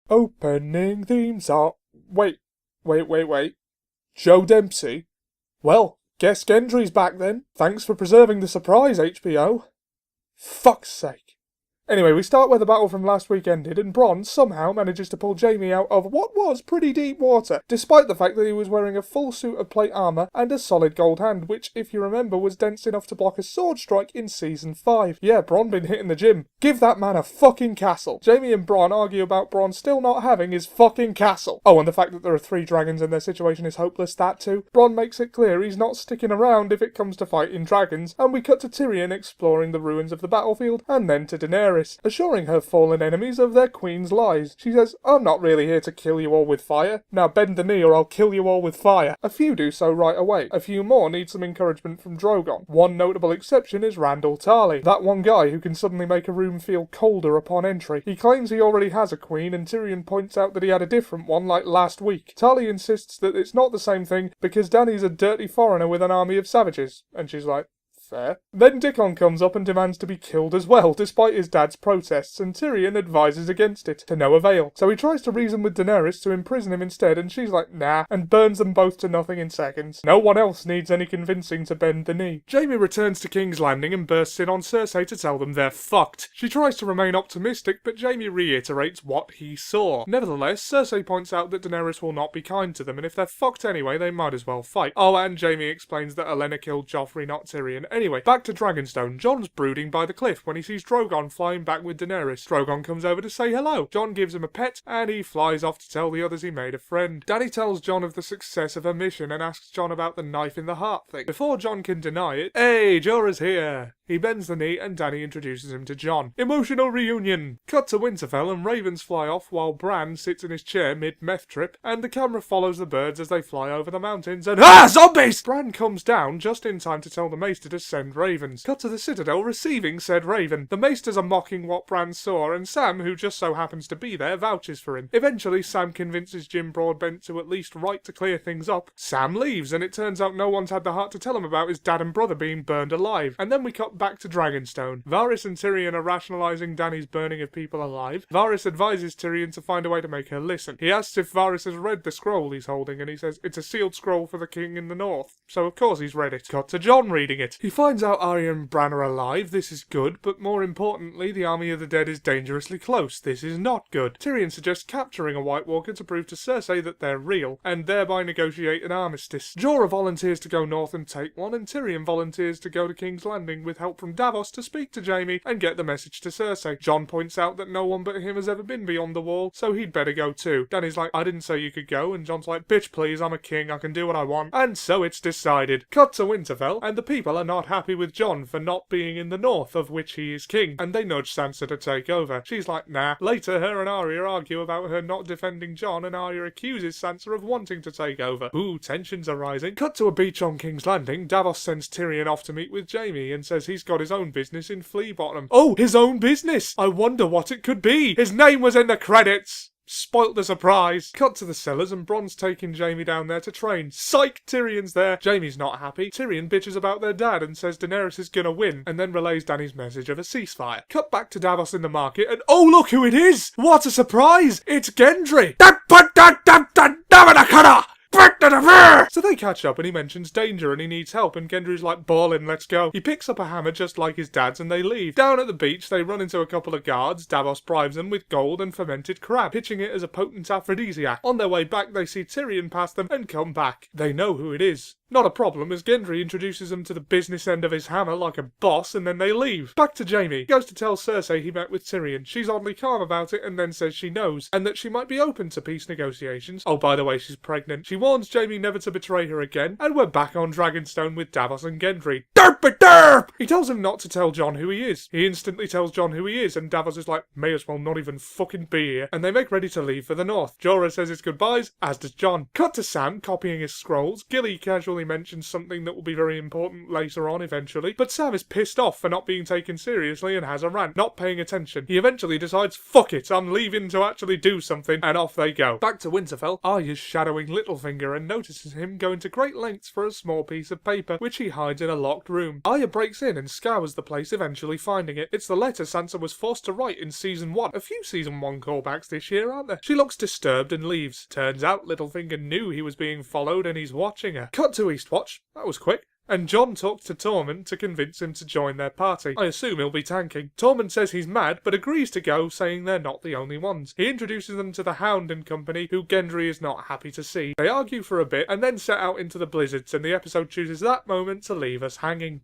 Opening themes are... Wait. Joe Dempsey? Well, guess Gendry's back then. Thanks for preserving the surprise, HBO. Fuck's sake. Anyway, we start where the battle from last week ended, and Bronn somehow manages to pull Jaime out of what was pretty deep water, despite the fact that he was wearing a full suit of plate armour and a solid gold hand, which, if you remember, was dense enough to block a sword strike in Season 5. Yeah, Bronn been hitting the gym. Give that man a fucking castle. Jaime and Bronn argue about Bronn still not having his fucking castle. Oh, and the fact that there are 3 dragons and their situation is hopeless, that too. Bronn makes it clear he's not sticking around if it comes to fighting dragons, and we cut to Tyrion exploring the ruins of the battlefield, and then to Daenerys, assuring her fallen enemies of their queen's lies. She says, "I'm not really here to kill you all with fire. Now bend the knee or I'll kill you all with fire." A few do so right away. A few more need some encouragement from Drogon. One notable exception is Randall Tarly, that one guy who can suddenly make a room feel colder upon entry. He claims he already has a queen, and Tyrion points out that he had a different one like last week. Tarly insists that it's not the same thing because Dany's a dirty foreigner with an army of savages. And she's like, fair. Then Dickon comes up and demands to be killed as well, despite his dad's protests, and Tyrion advises against it, to no avail. So he tries to reason with Daenerys to imprison him instead, and she's like, nah, and burns them both to nothing in seconds. No one else needs any convincing to bend the knee. Jaime returns to King's Landing and bursts in on Cersei to tell them they're fucked. She tries to remain optimistic, but Jaime reiterates what he saw. Nevertheless, Cersei points out that Daenerys will not be kind to them, and if they're fucked anyway, they might as well fight. Oh, and Jaime explains that Olenna killed Joffrey, not Tyrion. Anyway, back to Dragonstone. Jon's brooding by the cliff when he sees Drogon flying back with Daenerys. Drogon comes over to say hello. Jon gives him a pet, and he flies off to tell the others he made a friend. Dany tells Jon of the success of her mission and asks Jon about the knife in the heart thing. Before Jon can deny it, "Hey, Jorah's here!" He bends the knee and Dany introduces him to Jon. Emotional reunion. Cut to Winterfell and ravens fly off while Bran sits in his chair mid-meth trip, and the camera follows the birds as they fly over the mountains and zombies! Bran comes down just in time to tell the maester to send ravens. Cut to the Citadel receiving said raven. The maesters are mocking what Bran saw, and Sam, who just so happens to be there, vouches for him. Eventually, Sam convinces Jim Broadbent to at least write to clear things up. Sam leaves, and it turns out no one's had the heart to tell him about his dad and brother being burned alive. And then we cut back to Dragonstone. Varys and Tyrion are rationalising Dany's burning of people alive. Varys advises Tyrion to find a way to make her listen. He asks if Varys has read the scroll he's holding, and he says it's a sealed scroll for the king in the north. So of course he's read it. Cut to Jon reading it. He finds out Arya and Bran are alive. This is good, but more importantly, the army of the dead is dangerously close. This is not good. Tyrion suggests capturing a White Walker to prove to Cersei that they're real, and thereby negotiate an armistice. Jorah volunteers to go north and take one, and Tyrion volunteers to go to King's Landing with help from Davos to speak to Jaime and get the message to Cersei. Jon points out that no one but him has ever been beyond the wall, so he'd better go too. Dany's like, I didn't say you could go, and Jon's like, bitch please, I'm a king, I can do what I want. And so it's decided. Cut to Winterfell, and the people are not happy with Jon for not being in the north, of which he is king, and they nudge Sansa to take over. She's like, nah. Later, her and Arya argue about her not defending Jon, and Arya accuses Sansa of wanting to take over. Ooh, tensions are rising. Cut to a beach on King's Landing. Davos sends Tyrion off to meet with Jaime and says he's got his own business in Flea Bottom. Oh, his own business! I wonder what it could be! His name was in the credits! Spoilt the surprise. Cut to the cellars and Bronn's taking Jaime down there to train. Psych! Tyrion's there. Jaime's not happy. Tyrion bitches about their dad and says Daenerys is gonna win, and then relays Dany's message of a ceasefire. Cut back to Davos in the market and oh look who it is! What a surprise! It's Gendry! So they catch up and he mentions danger and he needs help, and Gendry's like, ballin', let's go. He picks up a hammer just like his dad's and they leave. Down at the beach they run into a couple of guards. Davos bribes them with gold and fermented crab, pitching it as a potent aphrodisiac. On their way back they see Tyrion pass them and come back. They know who it is. Not a problem, as Gendry introduces them to the business end of his hammer like a boss, and then they leave. Back to Jaime. He goes to tell Cersei he met with Tyrion. She's oddly calm about it and then says she knows, and that she might be open to peace negotiations. Oh, by the way, she's pregnant. She warns Jaime never to betray her again, and we're back on Dragonstone with Davos and Gendry. Derp! He tells him not to tell Jon who he is. He instantly tells Jon who he is, and Davos is like, may as well not even fucking be here. And they make ready to leave for the north. Jorah says his goodbyes, as does Jon. Cut to Sam copying his scrolls. Gilly casually definitely mentions something that will be very important later on eventually, but Sam is pissed off for not being taken seriously and has a rant, not paying attention. He eventually decides, fuck it, I'm leaving to actually do something, and off they go. Back to Winterfell, Arya's shadowing Littlefinger and notices him going to great lengths for a small piece of paper, which he hides in a locked room. Arya breaks in and scours the place, eventually finding it. It's the letter Sansa was forced to write in Season 1. A few Season 1 callbacks this year, aren't there? She looks disturbed and leaves. Turns out Littlefinger knew he was being followed and he's watching her. Cut to Eastwatch. That was quick. And Jon talks to Tormund to convince him to join their party. I assume he'll be tanking. Tormund says he's mad, but agrees to go, saying they're not the only ones. He introduces them to the Hound and company, who Gendry is not happy to see. They argue for a bit, and then set out into the blizzards, and the episode chooses that moment to leave us hanging.